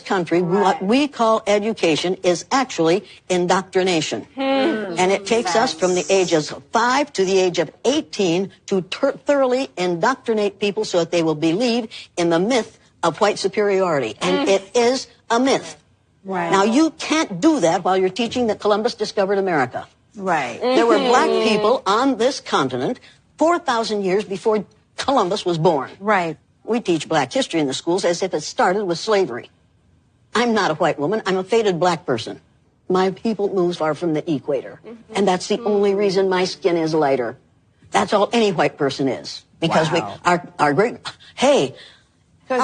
country, what we call education is actually indoctrination. And it takes us from the ages of 5 to the age of 18 to thoroughly indoctrinate people so that they will believe in the myth of white superiority. And it is a myth. Right. Now, you can't do that while you're teaching that Columbus discovered America. Right. There were black people on this continent 4,000 years before Columbus was born. Right. We teach black history in the schools as if it started with slavery. I'm not a white woman. I'm a faded black person. My people move far from the equator. And that's the only reason my skin is lighter. That's all any white person is. Because our great, hey. Because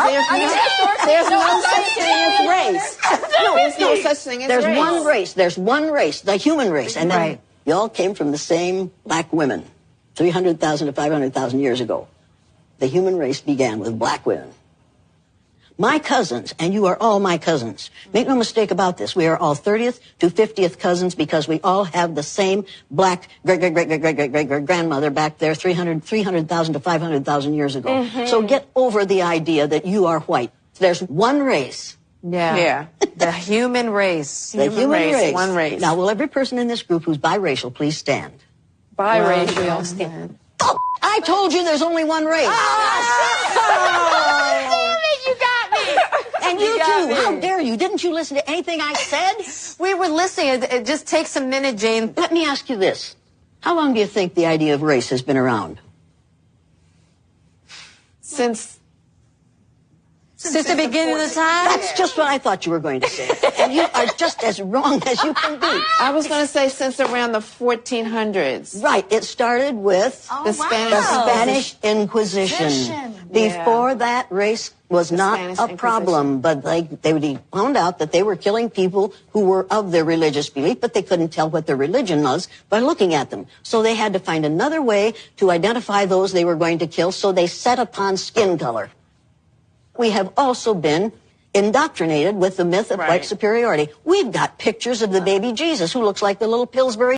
there's no such thing as race. There's no such thing as race. There's one race. There's one race, the human race. And then you all came from the same black women 300,000 to 500,000 years ago. The human race began with black women. My cousins, and you are all my cousins. Make no mistake about this. We are all 30th to 50th cousins because we all have the same black great-great-great-great-great-great-grandmother back there 300,000 to 500,000 years ago. So get over the idea that you are white. There's one race. Yeah. The human race. The human race. One race. Now, will every person in this group who's biracial please stand? Biracial. Stand. Oh, I told you there's only one race. Damn it, you got me. And you too. How dare you? Didn't you listen to anything I said? We were listening. It just takes a minute, Jane. Let me ask you this. How long do you think the idea of race has been around? Since the beginning of the time? That's just what I thought you were going to say. And you are just as wrong as you can be. I was going to say since around the 1400s. Right. It started with the Spanish Inquisition. Before that, race was not a problem, but they found out that they were killing people who were of their religious belief, but they couldn't tell what their religion was by looking at them. So they had to find another way to identify those they were going to kill, so they set upon skin color. We have also been indoctrinated with the myth of white superiority. We've got pictures of the baby Jesus who looks like the little Pillsbury